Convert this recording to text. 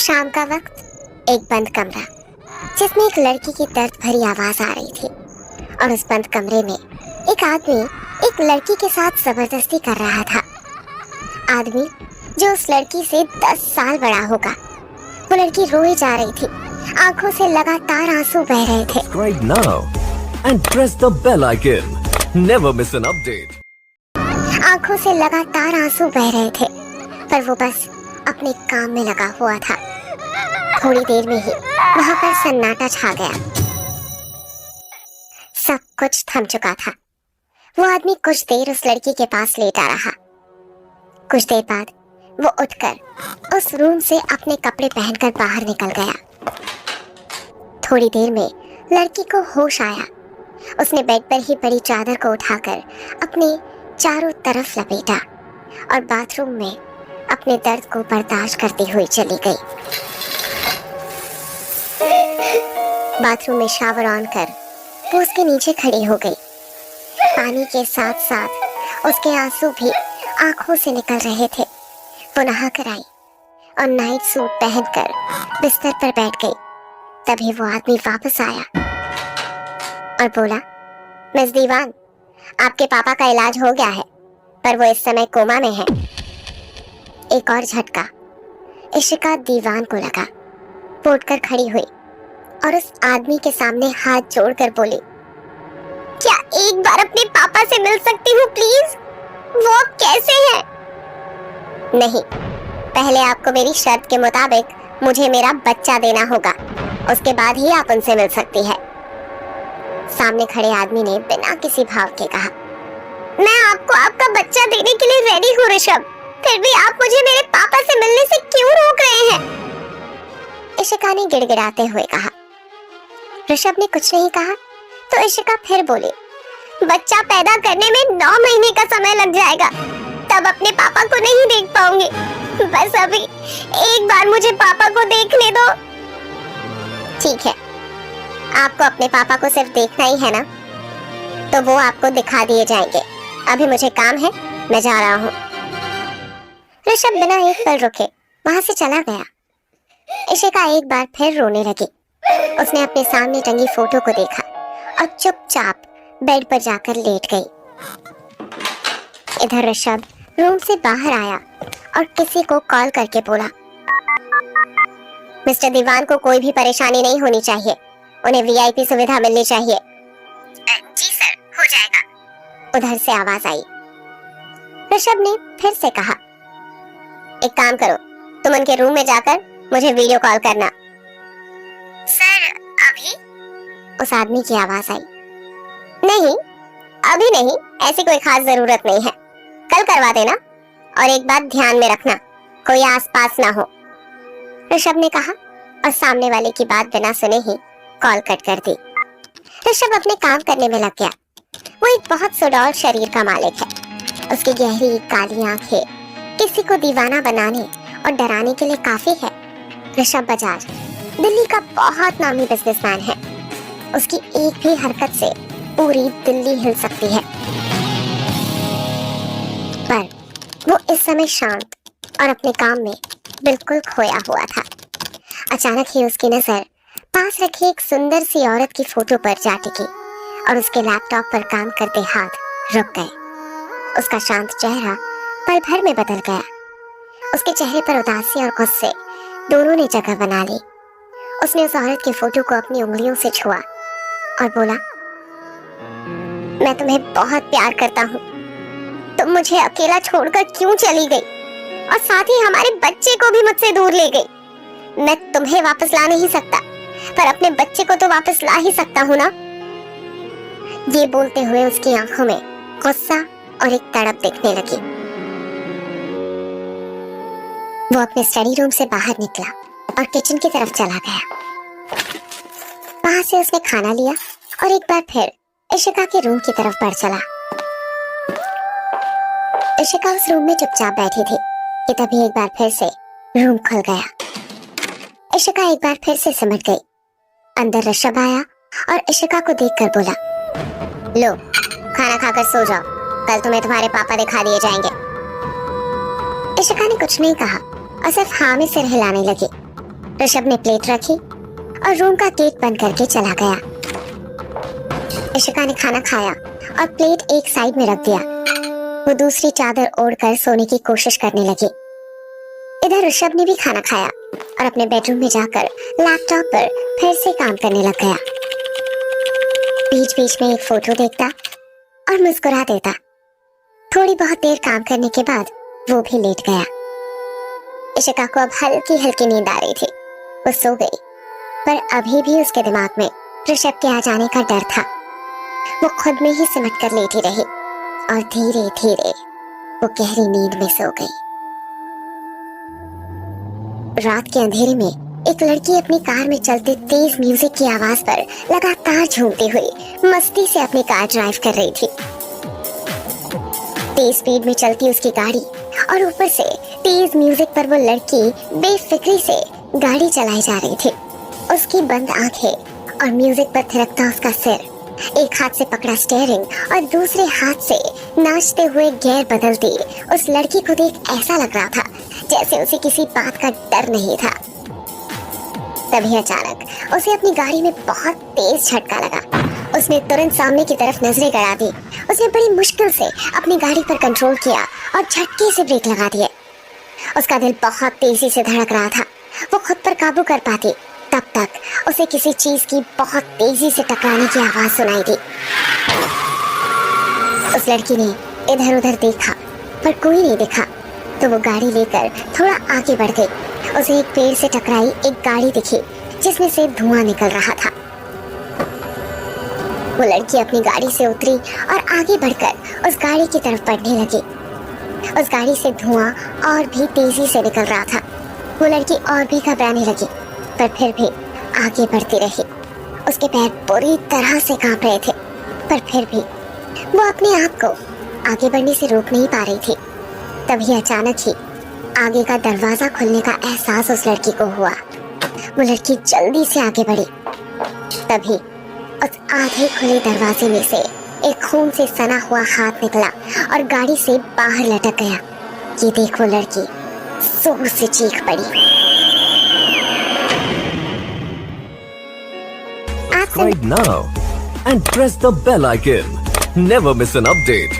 शाम का वक्त, एक बंद कमरा जिसमें एक लड़की की दर्द भरी आवाज आ रही थी और उस बंद कमरे में एक आदमी एक लड़की के साथ जबरदस्ती कर रहा था। आदमी जो उस लड़की से 10 साल बड़ा होगा। वो लड़की रोई जा रही थी, आंखों से लगातार आंसू बह रहे थे। Subscribe now and press the bell icon. Never miss an update. आंखों से लगातार आंसू बह रहे थे, पर वो बस अपने काम में लगा हुआ था। थोड़ी देर में ही वहां पर सन्नाटा छा गया। सब कुछ थम चुका था। वो आदमी कुछ देर उस लड़की के पास लेटा रहा। कुछ देर बाद वो उठकर उस रूम से अपने कपड़े पहनकर बाहर निकल गया। थोड़ी देर में लड़की को होश आया। उसने बेड पर ही पड़ी चादर को उठाकर अपने चारों तरफ लपेटा और बाथरूम में अपने दर्द को बर्दाश्त करती हुई चली गई। बाथरूम में शावर ऑन कर वो उसके नीचे खड़ी हो गई। पानी के साथ साथ उसके आंसू भी आंखों से निकल रहे थे। वो नहा कर आई और नाइट सूट पहनकर बिस्तर पर बैठ गई। तभी वो आदमी वापस आया और बोला, मिस दीवान, आपके पापा का इलाज हो गया है, पर वो इस समय कोमा में है। एक और झटका इशिका दीवान को लगा। वो उठकर खड़ी हुई और उस आदमी के सामने हाथ जोड़कर बोली, क्या एक बार अपने पापा से मिल सकती हूँ प्लीज? वो अब कैसे हैं? नहीं, पहले आपको मेरी शर्त के मुताबिक मुझे मेरा बच्चा देना होगा, उसके बाद ही आप उनसे मिल सकती है। सामने खड़े आदमी ने बिना किसी भाव के कहा, मैं आपको आपका बच्चा देने के लिए रेडी हूँ ऋषभ, फिर भी आप मुझे मेरे पापा से मिलने से क्यों रोक रहे हैं? इशिका ने गिड़गिड़ाते हुए कहा। ऋषभ ने कुछ नहीं कहा तो इशिका फिर बोली, बच्चा पैदा करने में 9 महीने का समय लग जाएगा, तब अपने पापा को नहीं देख पाऊंगी। बस अभी एक बार मुझे पापा को देखने दो। ठीक है, आपको अपने पापा को सिर्फ देखना ही है ना, तो वो आपको दिखा दिए जाएंगे। अभी मुझे काम है, मैं जा रहा हूँ। ऋषभ बिना एक पल रुके वहां से चला गया। इशिका एक बार फिर रोने लगी। उसने अपने सामने टंगी फोटो को देखा और चुपचाप बेड पर जाकर लेट गई। इधर ऋषभ रूम से बाहर आया और किसी को कॉल करके बोला, मिस्टर दीवान को कोई भी परेशानी नहीं होनी चाहिए, उन्हें वीआईपी सुविधा मिलनी चाहिए। जी सर, हो जाएगा। उधर से आवाज आई। ऋषभ ने फिर से कहा, एक काम करो, तुम उनके रूम में जाकर मुझे वीडियो कॉल करना। सर अभी? उस आदमी की आवाज आई। नहीं, अभी नहीं, ऐसी कोई खास जरूरत नहीं है, कल करवा देना। और एक बात ध्यान में रखना, कोई आसपास ना हो। ऋषभ ने कहा और सामने वाले की बात बिना सुने ही कॉल कट कर दी। ऋषभ अपने काम करने में लग गया। वो एक बहुत सुडौल शरीर का मालिक है। उसकी गहरी काली आंखें किसी को दीवाना बनाने और डराने के लिए काफी है। ऋषभ बजाज दिल्ली का बहुत नामी बिजनेसमैन है। उसकी एक भी हरकत से पूरी दिल्ली हिल सकती है। पर वो इस समय शांत और अपने काम में बिल्कुल खोया हुआ था। अचानक ही उसकी नजर पास रखी एक सुंदर सी औरत की फोटो पर जा टिकी और उसके लैपटॉप पर काम करते हाथ रुक गए। उसका शांत चेहरा पल भर में बदल गया। उसके चेहरे पर उदासी और गुस्से दोनों ने जगह बना ली। उसने उस औरत की फोटो को अपनी उंगलियों से छुआ और बोला, मैं तुम्हें बहुत प्यार करता हूँ, तुम मुझे अकेला छोड़कर क्यों चली गई और साथ ही हमारे बच्चे को भी मुझसे दूर ले गई। मैं तुम्हें वापस ला नहीं सकता, पर अपने बच्चे को तो वापस ला ही सकता हूँ ना। ये बोलते हुए उसकी आंखों में गुस्सा और एक तड़प दिखने लगी। वो अपने स्टडी रूम से बाहर निकला और किचन की तरफ चला गया। वहां से उसने खाना लिया और एक बार फिर इशिका के रूम की तरफ बढ़ चला। इशिका उस रूम में चुपचाप बैठी थी कि तभी एक बार फिर से रूम खुल गया। इशिका एक बार फिर से सिमट गई। अंदर ऋषभ आया और इशिका को देखकर बोला, लो खाना खाकर सो जाओ, कल तुम्हें तुम्हारे पापा दिखा दिए जाएंगे। इशिका ने कुछ नहीं कहा और सिर्फ हाँ में सिर हिलाने लगी। ऋषभ ने प्लेट रखी और रूम का गेट बंद करके चला गया। इशिका ने खाना खाया और प्लेट एक साइड में रख दिया। वो दूसरी चादर ओढ़कर सोने की कोशिश करने लगी। इधर ऋषभ ने भी खाना खाया और अपने बेडरूम में जाकर लैपटॉप पर फिर से काम करने लग गया। बीच बीच में एक फोटो देखता और मुस्कुरा देता। थोड़ी बहुत देर काम करने के बाद वो भी लेट गया। इशिका को अब हल्की हल्की नींद आ रही थी। वो सो गई, पर अभी भी उसके दिमाग में ऋषभ के आ जाने का डर था। वो खुद में ही सिमट कर लेटी रही और धीरे धीरे वो गहरी नींद में सो गई। रात के अंधेरे में एक लड़की अपनी कार में चलते तेज म्यूजिक की आवाज पर लगातार झूमती हुई मस्ती से अपनी कार ड्राइव कर रही थी। तेज स्पीड में चलती उसकी गाड़ी और ऊपर से तेज म्यूजिक पर वो लड़की बेफिक्री से गाड़ी चलाई जा रही थी। उसकी बंद आंखें और म्यूजिक पर थिरकता उसका सिर, एक हाथ से पकड़ा स्टीयरिंग और दूसरे हाथ से नाचते हुए गियर बदलती उस लड़की को देख ऐसा लग रहा था जैसे उसे किसी बात का डर नहीं था। तभी अचानक उसे अपनी गाड़ी में बहुत तेज झटका लगा। उसने तुरंत सामने की तरफ नजरें गड़ा दी। उसने बड़ी मुश्किल से अपनी गाड़ी पर कंट्रोल किया और झटके से ब्रेक लगा दिए। उसका दिल बहुत तेजी से धड़क रहा था। वो खुद पर काबू कर पाती तब तक उसे किसी चीज की बहुत तेजी से टकराने की आवाज सुनाई दी। उस लड़की ने इधर उधर देखा पर कोई नहीं दिखा, तो वो गाड़ी लेकर थोड़ा आगे बढ़ गई। उसे एक पेड़ से टकराई एक गाड़ी दिखी जिसमें से धुआं निकल रहा था। वो लड़की अपनी गाड़ी से उतरी और आगे बढ़कर उस गाड़ी की तरफ बढ़ने लगी। उस गाड़ी से धुआं और भी तेजी से निकल रहा था। वो लड़की और भी घबराने लगी, पर फिर भी आगे बढ़ती रही। उसके पैर बुरी तरह से कांप रहे थे, पर फिर भी वो अपने आप को आगे बढ़ने से रोक नहीं पा रही थी। तभी अचानक ही आगे का दरवाजा खुलने का एहसास उस लड़की को हुआ। वो लड़की जल्दी से आगे बढ़ी। तभी उस आधे खुले दरवाजे में से एक खून से सना हुआ हाथ निकला और गाड़ी से बाहर लटक गया। ये देख वो लड़की जोर से चीख पड़ी। Subscribe now and press the bell icon. Never miss an update.